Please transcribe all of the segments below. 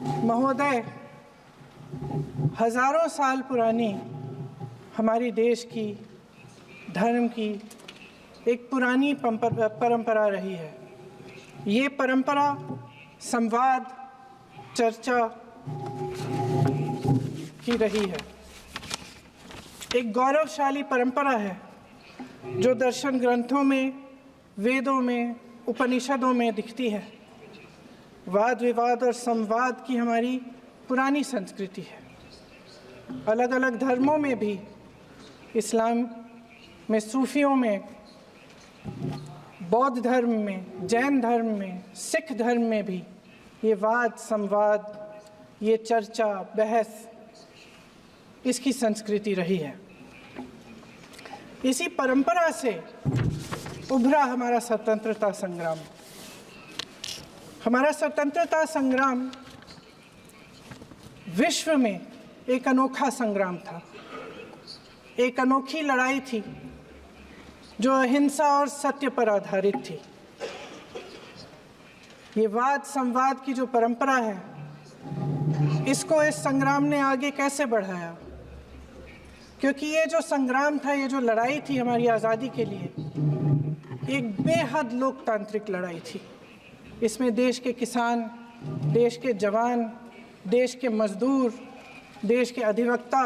महोदय, हजारों साल पुरानी हमारी देश की धर्म की एक पुरानी परंपरा रही है। ये परंपरा संवाद, चर्चा की रही है। एक गौरवशाली परंपरा है जो दर्शन ग्रंथों में, वेदों में, उपनिषदों में दिखती है। वाद विवाद और संवाद की हमारी पुरानी संस्कृति है। अलग अलग धर्मों में भी, इस्लाम में, सूफियों में, बौद्ध धर्म में, जैन धर्म में, सिख धर्म में भी ये वाद संवाद, ये चर्चा बहस, इसकी संस्कृति रही है। इसी परंपरा से उभरा हमारा स्वतंत्रता संग्राम। हमारा स्वतंत्रता संग्राम विश्व में एक अनोखा संग्राम था, एक अनोखी लड़ाई थी जो अहिंसा और सत्य पर आधारित थी। ये वाद संवाद की जो परंपरा है, इसको इस संग्राम ने आगे कैसे बढ़ाया? क्योंकि ये जो संग्राम था, ये जो लड़ाई थी हमारी आज़ादी के लिए, एक बेहद लोकतांत्रिक लड़ाई थी। इसमें देश के किसान, देश के जवान, देश के मजदूर, देश के अधिवक्ता,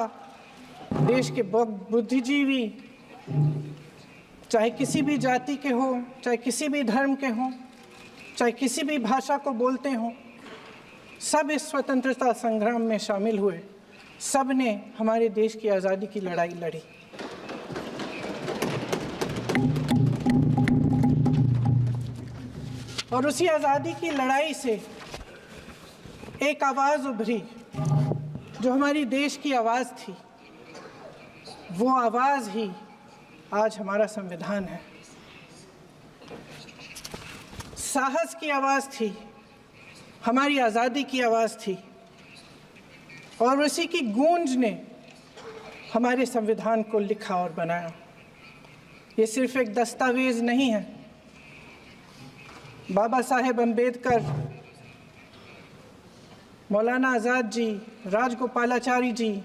देश के बुद्धिजीवी, चाहे किसी भी जाति के हों, चाहे किसी भी धर्म के हों, चाहे किसी भी भाषा को बोलते हों, सब इस स्वतंत्रता संग्राम में शामिल हुए। सब ने हमारे देश की आज़ादी की लड़ाई लड़ी। और उसी आज़ादी की लड़ाई से एक आवाज़ उभरी जो हमारी देश की आवाज़ थी। वो आवाज़ ही आज हमारा संविधान है। साहस की आवाज़ थी, हमारी आज़ादी की आवाज़ थी, और उसी की गूंज ने हमारे संविधान को लिखा और बनाया। ये सिर्फ एक दस्तावेज नहीं है। बाबा साहेब अम्बेडकर, मौलाना आज़ाद जी, राजगोपालाचारी जी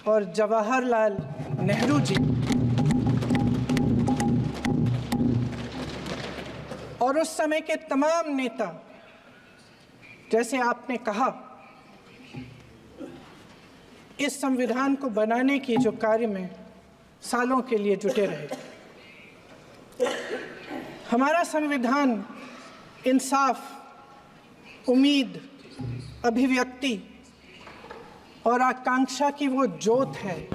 और जवाहरलाल नेहरू जी और उस समय के तमाम नेता, जैसे आपने कहा, इस संविधान को बनाने की जो कार्य में सालों के लिए जुटे रहे। हमारा संविधान इंसाफ, उम्मीद, अभिव्यक्ति और आकांक्षा की वो ज्योत है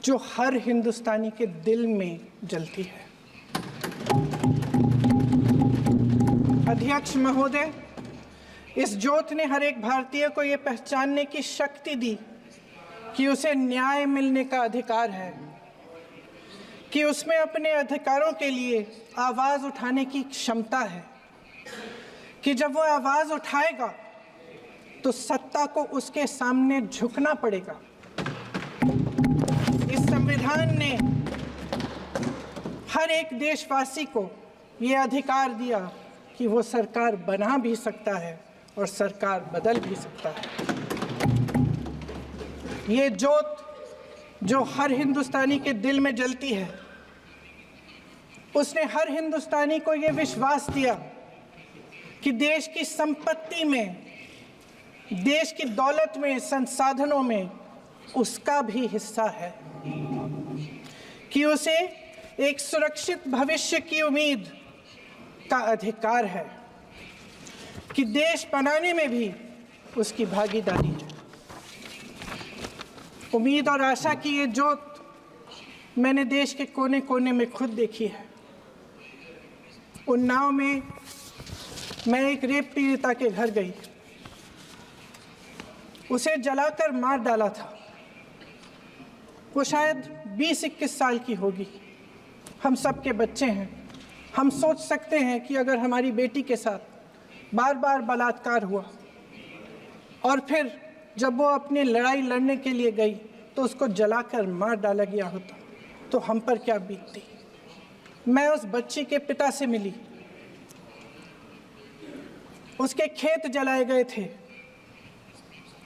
जो हर हिंदुस्तानी के दिल में जलती है। अध्यक्ष महोदय, इस ज्योत ने हर एक भारतीय को ये पहचानने की शक्ति दी कि उसे न्याय मिलने का अधिकार है, कि उसमें अपने अधिकारों के लिए आवाज़ उठाने की क्षमता है, कि जब वो आवाज़ उठाएगा तो सत्ता को उसके सामने झुकना पड़ेगा। इस संविधान ने हर एक देशवासी को ये अधिकार दिया कि वो सरकार बना भी सकता है और सरकार बदल भी सकता है। ये ज्योत जो हर हिंदुस्तानी के दिल में जलती है, उसने हर हिंदुस्तानी को ये विश्वास दिया कि देश की संपत्ति में, देश की दौलत में, संसाधनों में उसका भी हिस्सा है, कि उसे एक सुरक्षित भविष्य की उम्मीद का अधिकार है, कि देश बनाने में भी उसकी भागीदारी है। उम्मीद और आशा की ये ज्योत मैंने देश के कोने कोने में खुद देखी है। उन्नाव में मैं एक रेप पीड़िता के घर गई, उसे जलाकर मार डाला था। वो शायद 20-21 साल की होगी। हम सबके बच्चे हैं। हम सोच सकते हैं कि अगर हमारी बेटी के साथ बार बार बलात्कार हुआ और फिर जब वो अपनी लड़ाई लड़ने के लिए गई तो उसको जलाकर मार डाला गया होता तो हम पर क्या बीतती। मैं उस बच्ची के पिता से मिली। उसके खेत जलाए गए थे,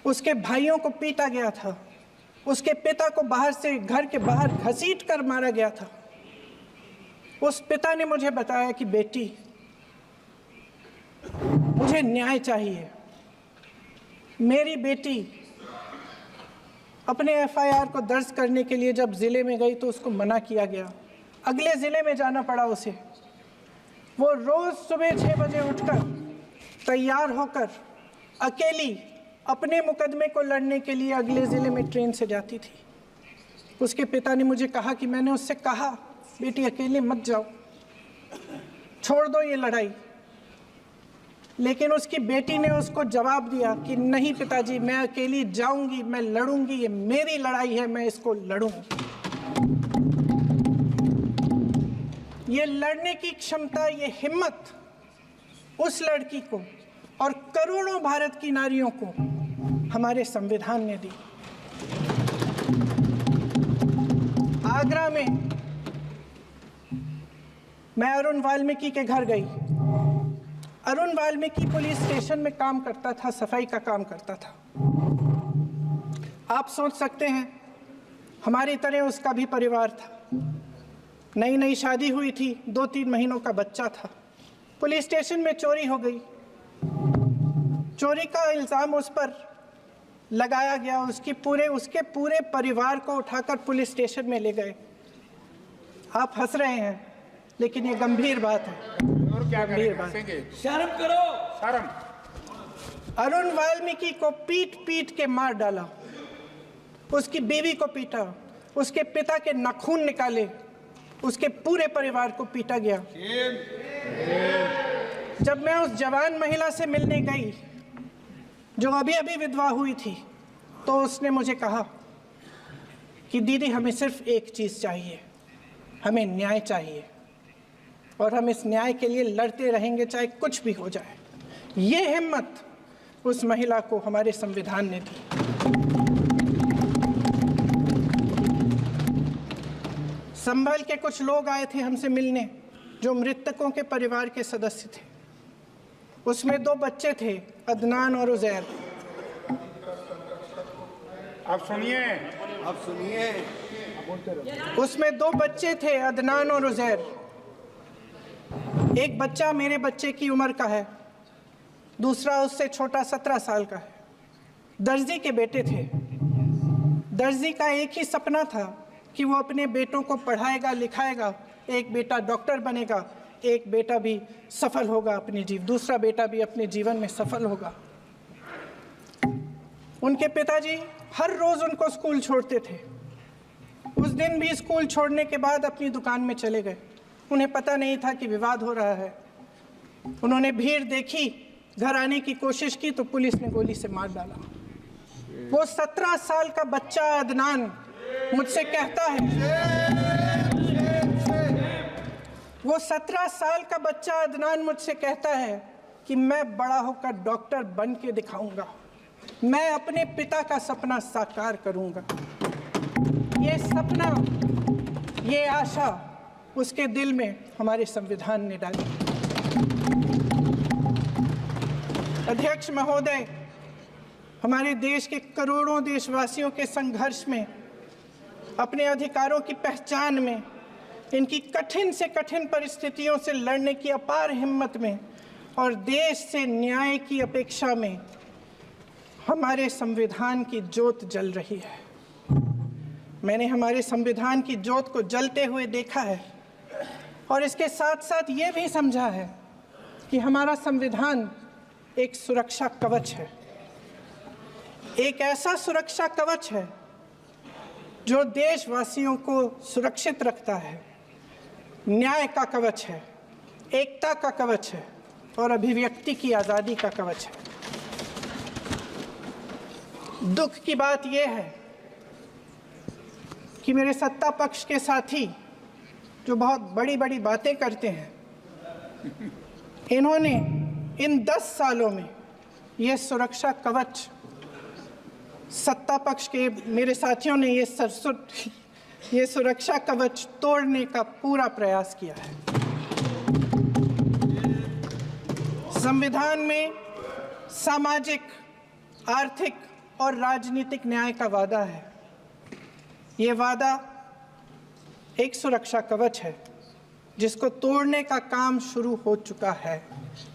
उसके भाइयों को पीटा गया था, उसके पिता को बाहर से घर के बाहर घसीट कर मारा गया था। उस पिता ने मुझे बताया कि बेटी, मुझे न्याय चाहिए। मेरी बेटी अपने एफआईआर को दर्ज करने के लिए जब ज़िले में गई तो उसको मना किया गया, अगले ज़िले में जाना पड़ा उसे। वो रोज़ सुबह 6 बजे उठकर तैयार होकर अकेली अपने मुकदमे को लड़ने के लिए अगले ज़िले में ट्रेन से जाती थी। उसके पिता ने मुझे कहा कि मैंने उससे कहा, बेटी अकेले मत जाओ, छोड़ दो ये लड़ाई। लेकिन उसकी बेटी ने उसको जवाब दिया कि नहीं पिताजी, मैं अकेली जाऊंगी, मैं लड़ूंगी, ये मेरी लड़ाई है, मैं इसको लड़ूंगी। ये लड़ने की क्षमता, ये हिम्मत उस लड़की को और करोड़ों भारत की नारियों को हमारे संविधान ने दी। आगरा में मैं अरुण वाल्मीकि के घर गई। अरुण वाल्मीकि पुलिस स्टेशन में काम करता था, सफाई का काम करता था। आप सोच सकते हैं हमारी तरह उसका भी परिवार था। नई नई शादी हुई थी, 2-3 महीनों का बच्चा था। पुलिस स्टेशन में चोरी हो गई। चोरी का इल्ज़ाम उस पर लगाया गया। उसके पूरे परिवार को उठाकर पुलिस स्टेशन में ले गए। आप हंस रहे हैं, लेकिन ये गंभीर बात है। और क्या गंभीर बात। शर्म करो, शर्म। अरुण वाल्मीकि को पीट पीट के मार डाला, उसकी बीवी को पीटा, उसके पिता के नाखून निकाले, उसके पूरे परिवार को पीटा गया। जब मैं उस जवान महिला से मिलने गई जो अभी अभी विधवा हुई थी, तो उसने मुझे कहा कि दीदी, हमें सिर्फ एक चीज़ चाहिए, हमें न्याय चाहिए और हम इस न्याय के लिए लड़ते रहेंगे, चाहे कुछ भी हो जाए। ये हिम्मत उस महिला को हमारे संविधान ने दी। संभल के कुछ लोग आए थे हमसे मिलने, जो मृतकों के परिवार के सदस्य थे। उसमें 2 बच्चे थे, अदनान और उजैर। आप सुनिए। उसमें 2 बच्चे थे, अदनान और उजैर। एक बच्चा मेरे बच्चे की उम्र का है, दूसरा उससे छोटा 17 साल का है। दर्जी के बेटे थे। दर्जी का एक ही सपना था कि वो अपने बेटों को पढ़ाएगा, लिखाएगा। एक बेटा डॉक्टर बनेगा, एक बेटा भी सफल होगा दूसरा बेटा भी अपने जीवन में सफल होगा। उनके पिताजी हर रोज उनको स्कूल छोड़ते थे। उस दिन भी स्कूल छोड़ने के बाद अपनी दुकान में चले गए। उन्हें पता नहीं था कि विवाद हो रहा है। उन्होंने भीड़ देखी, घर आने की कोशिश की तो पुलिस ने गोली से मार डाला। वो 17 साल का बच्चा अदनान मुझसे कहता है, वो 17 साल का बच्चा अदनान मुझसे कहता है कि मैं बड़ा होकर डॉक्टर बन के दिखाऊंगा, मैं अपने पिता का सपना साकार करूंगा। ये सपना, ये आशा उसके दिल में हमारे संविधान ने डाली। अध्यक्ष महोदय, हमारे देश के करोड़ों देशवासियों के संघर्ष में, अपने अधिकारों की पहचान में, इनकी कठिन से कठिन परिस्थितियों से लड़ने की अपार हिम्मत में और देश से न्याय की अपेक्षा में हमारे संविधान की ज्योत जल रही है। मैंने हमारे संविधान की ज्योत को जलते हुए देखा है और इसके साथ साथ ये भी समझा है कि हमारा संविधान एक सुरक्षा कवच है। एक ऐसा सुरक्षा कवच है जो देशवासियों को सुरक्षित रखता है, न्याय का कवच है, एकता का कवच है और अभिव्यक्ति की आज़ादी का कवच है। दुख की बात यह है कि मेरे सत्ता पक्ष के साथी जो बहुत बड़ी बड़ी बातें करते हैं, इन्होंने इन 10 सालों में यह सुरक्षा कवच, सत्ता पक्ष के मेरे साथियों ने ये सुरक्षा कवच तोड़ने का पूरा प्रयास किया है। संविधान में सामाजिक, आर्थिक और राजनीतिक न्याय का वादा है। ये वादा एक सुरक्षा कवच है जिसको तोड़ने का काम शुरू हो चुका है।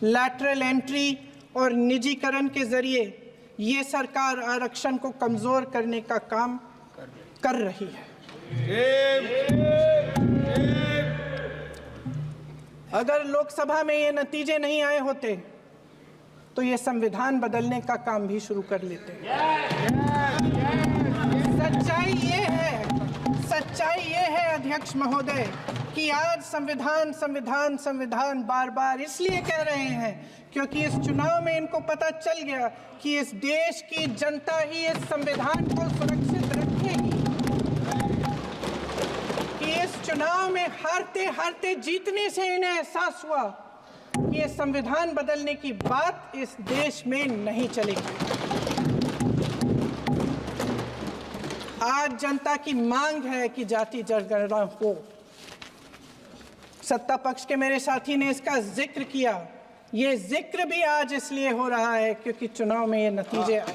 लैटरल एंट्री और निजीकरण के जरिए ये सरकार आरक्षण को कमजोर करने का काम कर रही है। अगर लोकसभा में ये नतीजे नहीं आए होते तो ये संविधान बदलने का काम भी शुरू कर लेते। सच्चाई ये है अध्यक्ष महोदय कि आज संविधान बार बार इसलिए कह रहे हैं क्योंकि इस चुनाव में इनको पता चल गया कि इस देश की जनता ही इस संविधान को सुरक्षित रखेगी, कि इस चुनाव में हारते हारते जीतने से इन्हें एहसास हुआ कि ये संविधान बदलने की बात इस देश में नहीं चलेगी। आज जनता की मांग है कि जाति जनगणना हो। सत्ता पक्ष के मेरे साथी ने इसका जिक्र किया। ये जिक्र भी आज इसलिए हो रहा है क्योंकि चुनाव में ये नतीजे आए।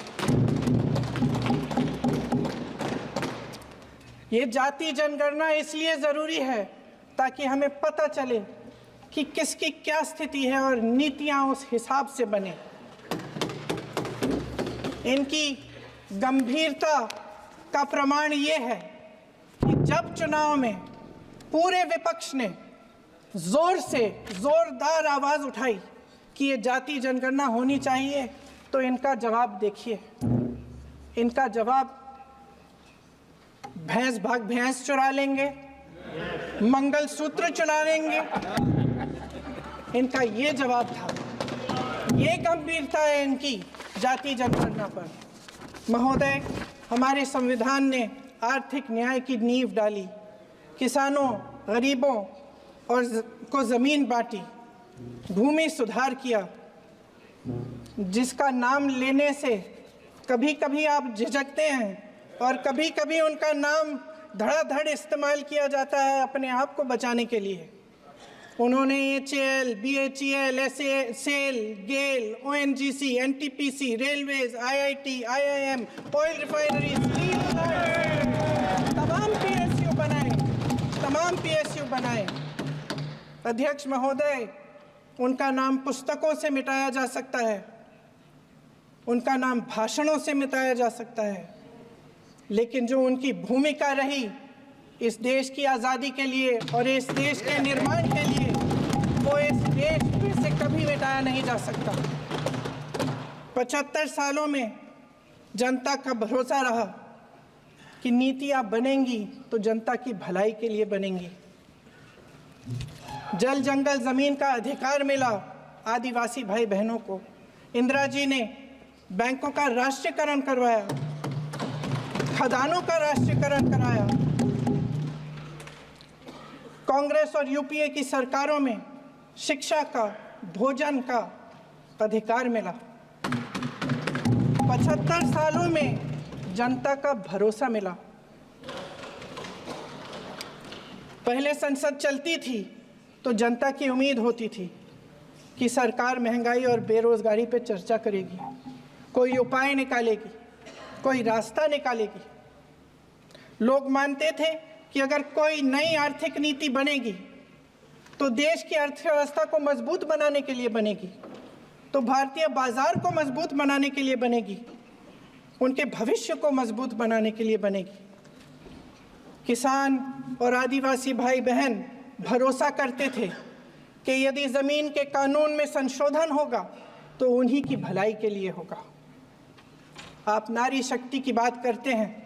ये जाति जनगणना इसलिए जरूरी है ताकि हमें पता चले कि किसकी क्या स्थिति है और नीतियां उस हिसाब से बने। इनकी गंभीरता का प्रमाण ये है कि जब चुनाव में पूरे विपक्ष ने जोरदार आवाज उठाई कि ये जाति जनगणना होनी चाहिए तो इनका जवाब देखिए। इनका जवाब भैंस भाग भैंस चुरा लेंगे, मंगलसूत्र चुरा लेंगे, इनका ये जवाब था। ये गंभीरता है इनकी जाति जनगणना पर। महोदय, हमारे संविधान ने आर्थिक न्याय की नींव डाली, किसानों, गरीबों और को जमीन बांटी, भूमि सुधार किया, जिसका नाम लेने से कभी कभी आप झिझकते हैं और कभी कभी उनका नाम धड़ाधड़ इस्तेमाल किया जाता है अपने आप को बचाने के लिए। उन्होंने HAL, BHEL, SAL, GAIL, ONGC, NTPC, railways, IIT, IIM, oil refinery, तमाम PSU बनाए। अध्यक्ष महोदय, उनका नाम पुस्तकों से मिटाया जा सकता है, उनका नाम भाषणों से मिटाया जा सकता है, लेकिन जो उनकी भूमिका रही इस देश की आज़ादी के लिए और इस देश के निर्माण के लिए, वो इस देश में से कभी मिटाया नहीं जा सकता। 75 सालों में जनता का भरोसा रहा कि नीतियाँ बनेंगी तो जनता की भलाई के लिए बनेंगी। जल जंगल जमीन का अधिकार मिला आदिवासी भाई बहनों को। इंदिरा जी ने बैंकों का राष्ट्रीयकरण करवाया, खदानों का राष्ट्रीयकरण कराया। कांग्रेस और यूपीए की सरकारों में शिक्षा का, भोजन का अधिकार मिला। 75 सालों में जनता का भरोसा मिला। पहले संसद चलती थी तो जनता की उम्मीद होती थी कि सरकार महंगाई और बेरोजगारी पर चर्चा करेगी, कोई उपाय निकालेगी, कोई रास्ता निकालेगी। लोग मानते थे कि अगर कोई नई आर्थिक नीति बनेगी तो देश की अर्थव्यवस्था को मजबूत बनाने के लिए बनेगी, तो भारतीय बाजार को मजबूत बनाने के लिए बनेगी, उनके भविष्य को मजबूत बनाने के लिए बनेगी। किसान और आदिवासी भाई बहन भरोसा करते थे कि यदि जमीन के कानून में संशोधन होगा तो उन्हीं की भलाई के लिए होगा। आप नारी शक्ति की बात करते हैं।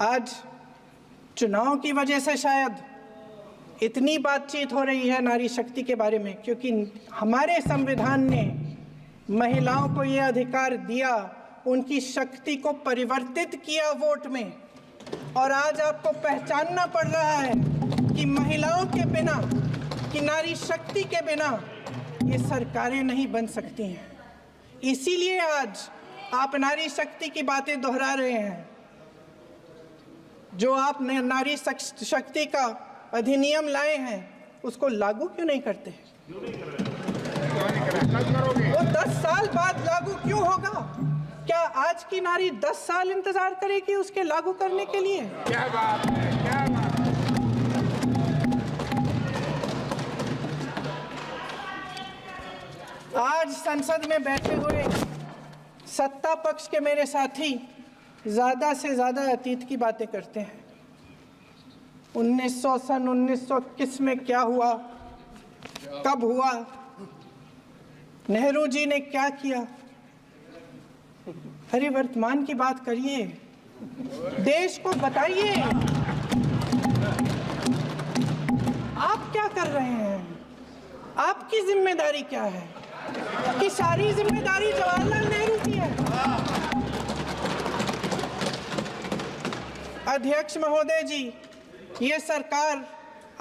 आज चुनाव की वजह से शायद इतनी बातचीत हो रही है नारी शक्ति के बारे में, क्योंकि हमारे संविधान ने महिलाओं को यह अधिकार दिया, उनकी शक्ति को परिवर्तित किया वोट में। और आज आपको पहचानना पड़ रहा है कि महिलाओं के बिना, कि नारी शक्ति के बिना ये सरकारें नहीं बन सकती हैं। इसीलिए आज आप नारी शक्ति की बातें दोहरा रहे हैं। जो आप नारी शक्ति का अधिनियम लाए हैं उसको लागू क्यों नहीं करते? वो 10 साल बाद लागू क्यों होगा? क्या आज की नारी 10 साल इंतजार करेगी उसके लागू करने के लिए? क्या बात है, क्या बात है। आज संसद में बैठे हुए सत्ता पक्ष के मेरे साथी ज्यादा से ज्यादा अतीत की बातें करते हैं। 1921 में क्या हुआ, कब हुआ, नेहरू जी ने क्या किया। अरे वर्तमान की बात करिए, देश को बताइए आप क्या कर रहे हैं, आपकी जिम्मेदारी क्या है? कि सारी जिम्मेदारी जवाहरलाल नेहरू की है? अध्यक्ष महोदय जी, ये सरकार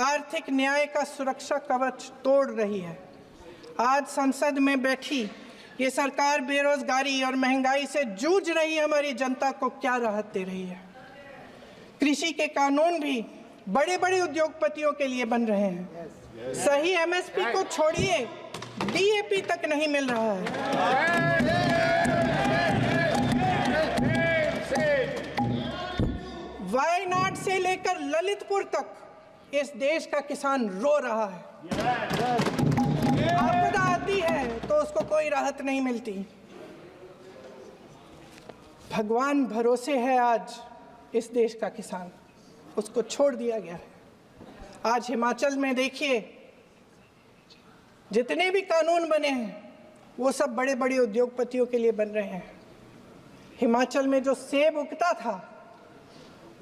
आर्थिक न्याय का सुरक्षा कवच तोड़ रही है। आज संसद में बैठी ये सरकार बेरोजगारी और महंगाई से जूझ रही हमारी जनता को क्या राहत दे रही है? कृषि के कानून भी बड़े बड़े उद्योगपतियों के लिए बन रहे हैं। सही एमएसपी को छोड़िए, डीएपी तक नहीं मिल रहा है। वायनाड से लेकर ललितपुर तक इस देश का किसान रो रहा है। आपदा आती है तो उसको कोई राहत नहीं मिलती। भगवान भरोसे है आज इस देश का किसान, उसको छोड़ दिया गया है। आज हिमाचल में देखिए, जितने भी कानून बने हैं वो सब बड़े बड़े उद्योगपतियों के लिए बन रहे हैं। हिमाचल में जो सेब उगता था,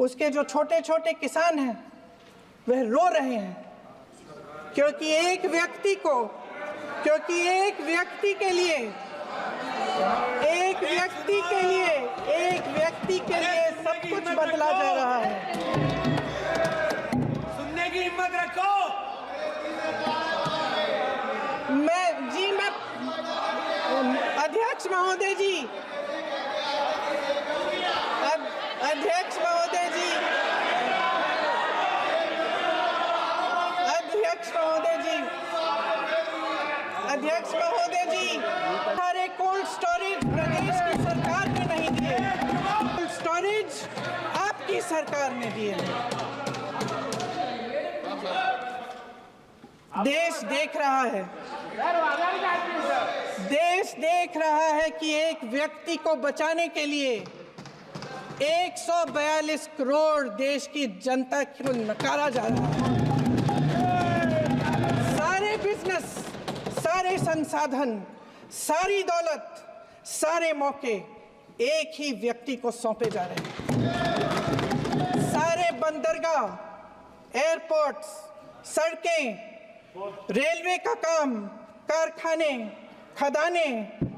उसके जो छोटे छोटे किसान हैं वह रो रहे हैं, क्योंकि एक व्यक्ति के लिए सब कुछ बदला जा रहा है। सुनने की हिम्मत रखो। अध्यक्ष महोदय जी, सारे कोल्ड स्टोरेज प्रदेश की सरकार ने नहीं दिए, कोल्ड स्टोरेज आपकी सरकार ने दिए। देश देख रहा है कि एक व्यक्ति को बचाने के लिए 142 करोड़ देश की जनता को नकारा जा रहा है। सारे बिजनेस, सारे संसाधन, सारी दौलत, सारे मौके एक ही व्यक्ति को सौंपे जा रहे हैं। सारे बंदरगाह, एयरपोर्ट्स, सड़कें, रेलवे का काम, कारखाने, खदाने,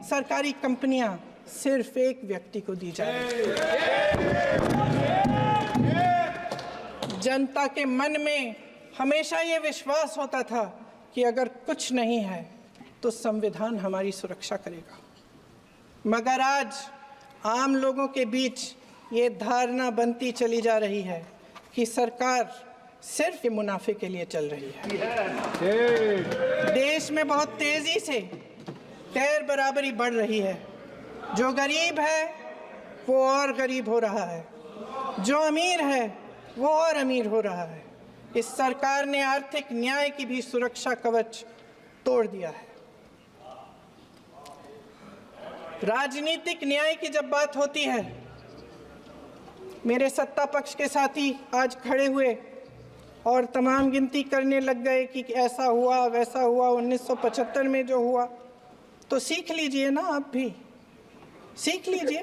सरकारी कंपनियां सिर्फ एक व्यक्ति को दी जा रही है। जनता के मन में हमेशा ये विश्वास होता था कि अगर कुछ नहीं है तो संविधान हमारी सुरक्षा करेगा, मगर आज आम लोगों के बीच ये धारणा बनती चली जा रही है कि सरकार सिर्फ मुनाफे के लिए चल रही है। देश में बहुत तेजी से गैर बराबरी बढ़ रही है। जो गरीब है वो और गरीब हो रहा है, जो अमीर है वो और अमीर हो रहा है। इस सरकार ने आर्थिक न्याय की भी सुरक्षा कवच तोड़ दिया है। राजनीतिक न्याय की जब बात होती है, मेरे सत्ता पक्ष के साथी आज खड़े हुए और तमाम गिनती करने लग गए कि ऐसा हुआ वैसा हुआ, 1975 में जो हुआ। तो सीख लीजिए ना, आप भी सीख लीजिए,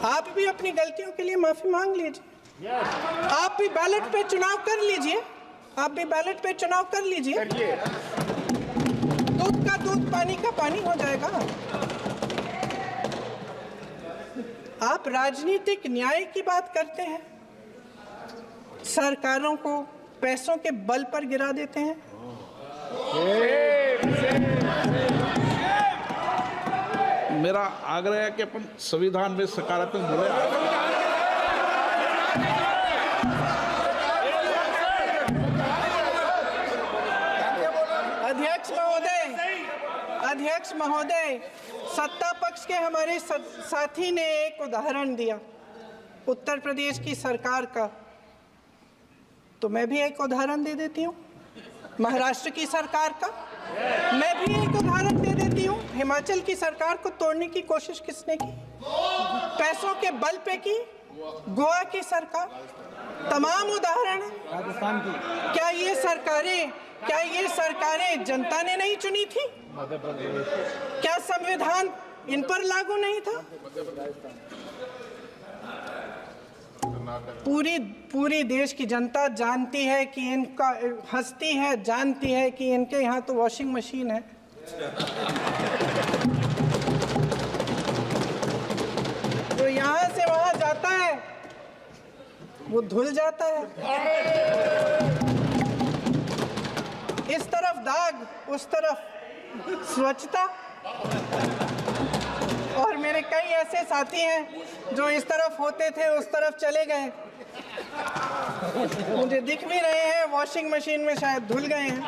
आप भी अपनी गलतियों के लिए माफी मांग लीजिए। आप भी बैलेट पे चुनाव कर लीजिए, दूध का दूध, पानी का पानी हो जाएगा। आप राजनीतिक न्याय की बात करते हैं, सरकारों को पैसों के बल पर गिरा देते हैं। मेरा आग्रह है कि अपन संविधान में सकारात्मक बोले। अध्यक्ष महोदय, सत्ता पक्ष के हमारे साथी ने एक उदाहरण दिया उत्तर प्रदेश की सरकार का, तो मैं भी एक उदाहरण दे देती हूँ महाराष्ट्र की सरकार का। मैं भी एक उदाहरण दे देती हूँ हिमाचल की सरकार को तोड़ने की कोशिश किसने की, पैसों के बल पे की, गोवा की सरकार। तमाम उदाहरण राजस्थान की। क्या ये सरकारें जनता ने नहीं चुनी थी? क्या संविधान इन पर लागू नहीं था? पूरी देश की जनता जानती है कि इनका हंसती है, जानती है कि इनके यहाँ तो वॉशिंग मशीन है। तो यहाँ से वहाँ जाता है वो धुल जाता है। इस तरफ दाग, उस तरफ स्वच्छता। और मेरे कई ऐसे साथी हैं जो इस तरफ होते थे उस तरफ चले गए, मुझे दिख भी रहे हैं वॉशिंग मशीन में शायद धुल गए हैं।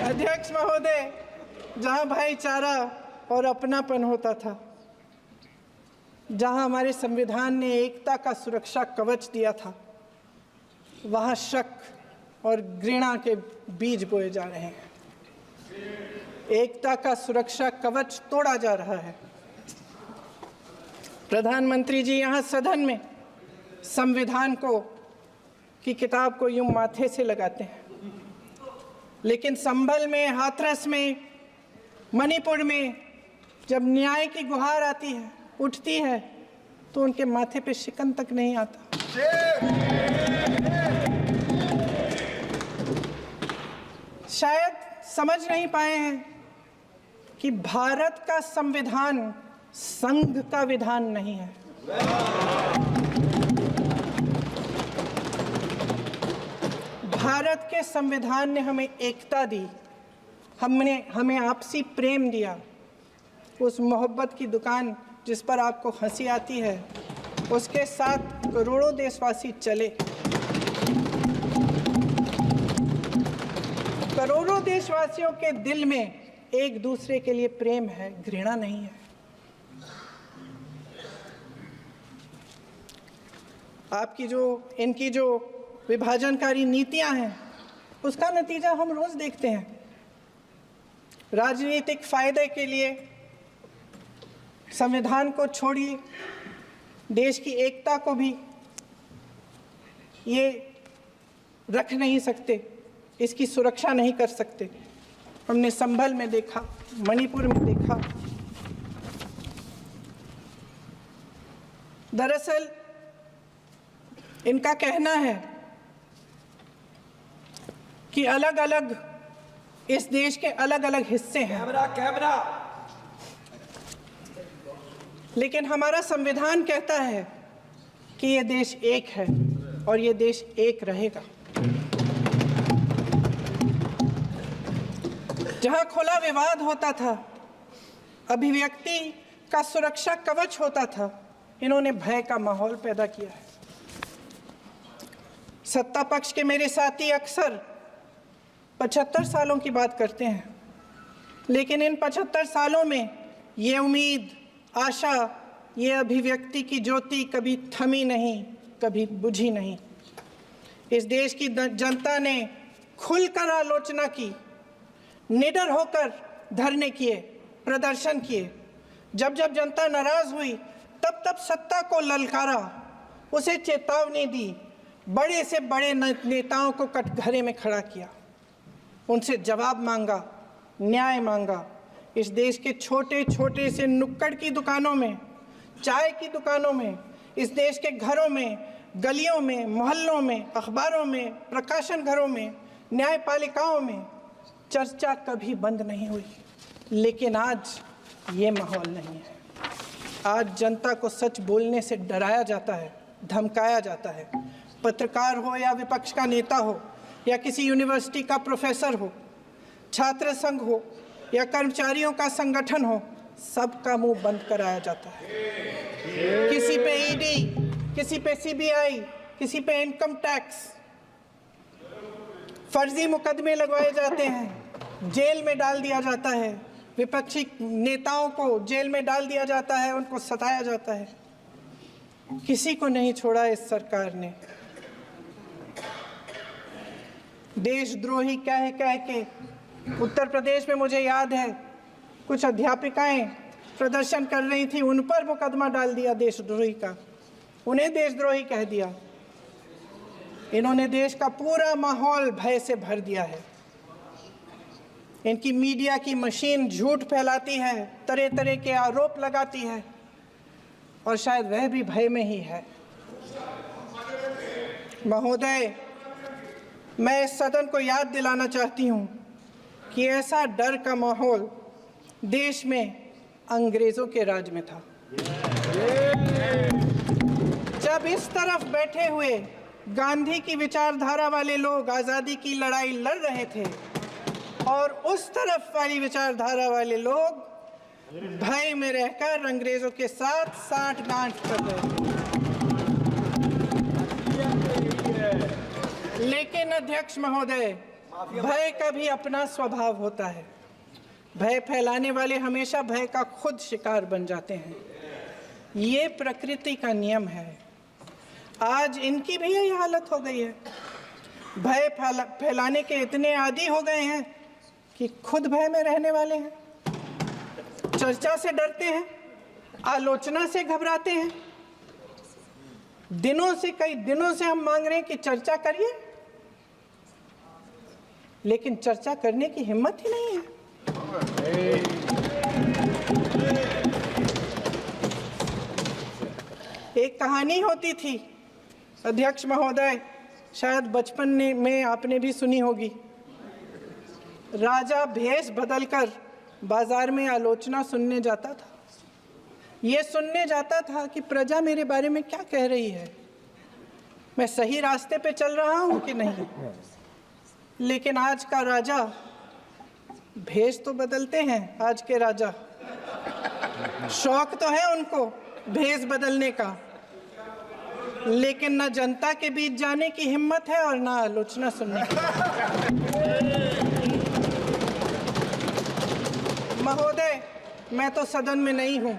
अध्यक्ष महोदय, जहां भाईचारा और अपनापन होता था, जहां हमारे संविधान ने एकता का सुरक्षा कवच दिया था, वहां शक और घृणा के बीज बोए जा रहे हैं। एकता का सुरक्षा कवच तोड़ा जा रहा है। प्रधानमंत्री जी यहाँ सदन में संविधान की किताब को यूं माथे से लगाते हैं, लेकिन संभल में, हाथरस में, मणिपुर में जब न्याय की गुहार आती है, उठती है, तो उनके माथे पे शिकन तक नहीं आता। शायद समझ नहीं पाए हैं कि भारत का संविधान संघ का विधान नहीं है। भारत के संविधान ने हमें एकता दी, हमें आपसी प्रेम दिया। उस मोहब्बत की दुकान जिस पर आपको हंसी आती है, उसके साथ करोड़ों देशवासी चले। करोड़ों देशवासियों के दिल में एक दूसरे के लिए प्रेम है, घृणा नहीं है। इनकी जो विभाजनकारी नीतियां हैं, उसका नतीजा हम रोज देखते हैं। राजनीतिक फायदे के लिए संविधान को छोड़िए, देश की एकता को भी ये रख नहीं सकते, इसकी सुरक्षा नहीं कर सकते। हमने संभल में देखा, मणिपुर में देखा। दरअसल इनका कहना है कि अलग अलग इस देश के अलग अलग हिस्से हैं, लेकिन हमारा संविधान कहता है कि ये देश एक है और ये देश एक रहेगा। जहां खुला विवाद होता था, अभिव्यक्ति का सुरक्षा कवच होता था, इन्होंने भय का माहौल पैदा किया है। सत्ता पक्ष के मेरे साथी अक्सर 75 सालों की बात करते हैं, लेकिन इन 75 सालों में ये उम्मीद, आशा, ये अभिव्यक्ति की ज्योति कभी थमी नहीं, कभी बुझी नहीं। इस देश की जनता ने खुलकर आलोचना की, निडर होकर धरने किए, प्रदर्शन किए। जब जब जनता नाराज हुई, तब तब सत्ता को ललकारा, उसे चेतावनी दी, बड़े से बड़े नेताओं को कटघरे में खड़ा किया, उनसे जवाब मांगा, न्याय मांगा। इस देश के छोटे छोटे से नुक्कड़ की दुकानों में, चाय की दुकानों में, इस देश के घरों में, गलियों में, मोहल्लों में, अखबारों में, प्रकाशन घरों में, न्यायपालिकाओं में चर्चा कभी बंद नहीं हुई। लेकिन आज ये माहौल नहीं है। आज जनता को सच बोलने से डराया जाता है, धमकाया जाता है। पत्रकार हो या विपक्ष का नेता हो या किसी यूनिवर्सिटी का प्रोफेसर हो, छात्र संघ हो या कर्मचारियों का संगठन हो, सबका मुंह बंद कराया जाता है। किसी पे ईडी, किसी पे सीबीआई, किसी पे इनकम टैक्स, फर्जी मुकदमे लगवाए जाते हैं, जेल में डाल दिया जाता है, विपक्षी नेताओं को जेल में डाल दिया जाता है, उनको सताया जाता है। किसी को नहीं छोड़ा इस सरकार ने। देशद्रोही कह के उत्तर प्रदेश में मुझे याद है कुछ अध्यापिकाएं प्रदर्शन कर रही थी, उन पर मुकदमा डाल दिया देशद्रोही का, उन्हें देशद्रोही कह दिया। इन्होंने देश का पूरा माहौल भय से भर दिया है। इनकी मीडिया की मशीन झूठ फैलाती है, तरह तरह के आरोप लगाती है, और शायद वह भी भय में ही है। महोदय, मैं इस सदन को याद दिलाना चाहती हूँ कि ऐसा डर का माहौल देश में अंग्रेजों के राज में था। जब इस तरफ बैठे हुए गांधी की विचारधारा वाले लोग आज़ादी की लड़ाई लड़ रहे थे और उस तरफ वाली विचारधारा वाले लोग भय में रहकर अंग्रेजों के साथ साठगांठ कर रहे थे। लेकिन अध्यक्ष महोदय, भय का भी अपना स्वभाव होता है। भय फैलाने वाले हमेशा भय का खुद शिकार बन जाते हैं। ये प्रकृति का नियम है। आज इनकी भी यही हालत हो गई है। भय फैलाने के इतने आदी हो गए हैं कि खुद भय में रहने वाले हैं। चर्चा से डरते हैं, आलोचना से घबराते हैं। कई दिनों से हम मांग रहे हैं कि चर्चा करिए, लेकिन चर्चा करने की हिम्मत ही नहीं है। एक कहानी होती थी अध्यक्ष महोदय, शायद बचपन में आपने भी सुनी होगी। राजा भेष बदलकर बाजार में आलोचना सुनने जाता था। ये सुनने जाता था कि प्रजा मेरे बारे में क्या कह रही है, मैं सही रास्ते पे चल रहा हूं कि नहीं। लेकिन आज का राजा, भेष तो बदलते हैं आज के राजा, शौक तो है उनको भेष बदलने का, लेकिन ना जनता के बीच जाने की हिम्मत है और ना आलोचना सुनने की। महोदय, मैं तो सदन में नहीं हूं।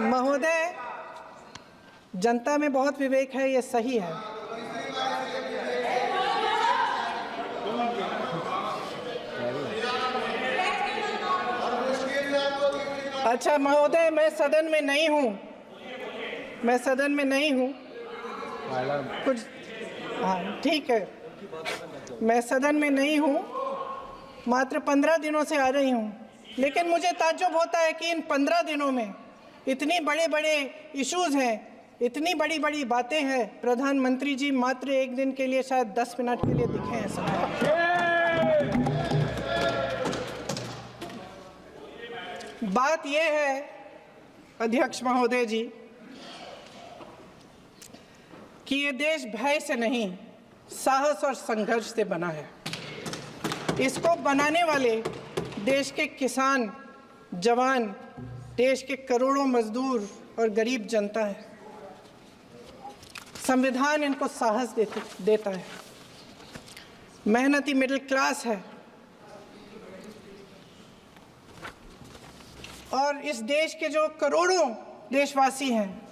महोदय, जनता में बहुत विवेक है, ये सही है। अच्छा महोदय, मैं सदन में नहीं हूँ, कुछ हाँ ठीक है, मैं सदन में नहीं हूँ, मात्र 15 दिनों से आ रही हूँ। लेकिन मुझे ताज्जुब होता है कि इन 15 दिनों में इतनी बड़े इश्यूज हैं, इतनी बड़ी बातें हैं, प्रधानमंत्री जी मात्र एक दिन के लिए शायद 10 मिनट के लिए दिखे हैं सब। बात यह है अध्यक्ष महोदय जी कि ये देश भय से नहीं, साहस और संघर्ष से बना है। इसको बनाने वाले देश के किसान, जवान, देश के करोड़ों मजदूर और गरीब जनता है। संविधान इनको साहस देता है। मेहनती मिडिल क्लास है। और इस देश के जो करोड़ों देशवासी हैं,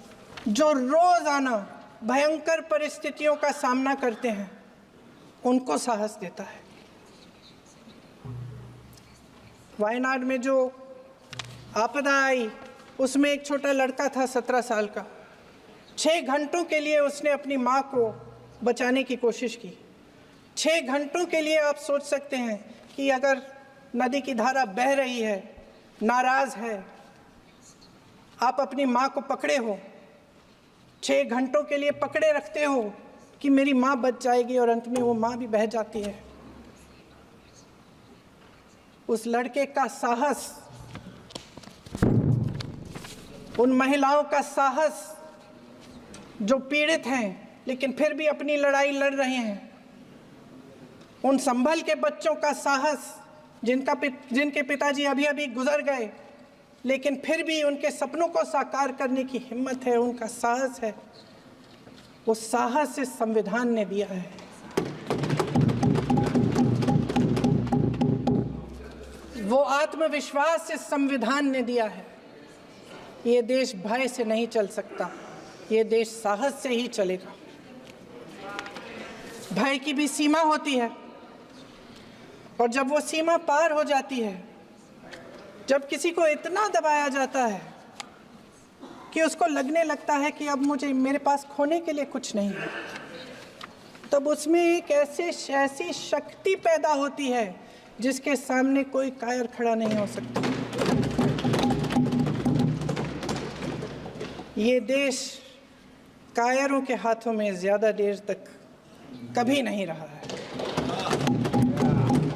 जो रोजाना भयंकर परिस्थितियों का सामना करते हैं, उनको साहस देता है। वायनाड में जो आपदा आई, उसमें एक छोटा लड़का था 17 साल का। 6 घंटों के लिए उसने अपनी माँ को बचाने की कोशिश की। 6 घंटों के लिए आप सोच सकते हैं कि अगर नदी की धारा बह रही है, नाराज है, आप अपनी माँ को पकड़े हो, 6 घंटों के लिए पकड़े रखते हो कि मेरी माँ बच जाएगी, और अंत में वो माँ भी बह जाती है। उस लड़के का साहस, उन महिलाओं का साहस जो पीड़ित हैं लेकिन फिर भी अपनी लड़ाई लड़ रहे हैं, उन संभल के बच्चों का साहस जिनके पिताजी अभी गुजर गए, लेकिन फिर भी उनके सपनों को साकार करने की हिम्मत है, उनका साहस है। वो साहस इस संविधान ने दिया है। वो आत्मविश्वास इस संविधान ने दिया है। ये देश भय से नहीं चल सकता, ये देश साहस से ही चलेगा। भय की भी सीमा होती है, और जब वो सीमा पार हो जाती है, जब किसी को इतना दबाया जाता है कि उसको लगने लगता है कि अब मेरे पास खोने के लिए कुछ नहीं है, तब उसमें एक ऐसी शक्ति पैदा होती है जिसके सामने कोई कायर खड़ा नहीं हो सकता। ये देश कायरों के हाथों में ज़्यादा देर तक कभी नहीं रहा है।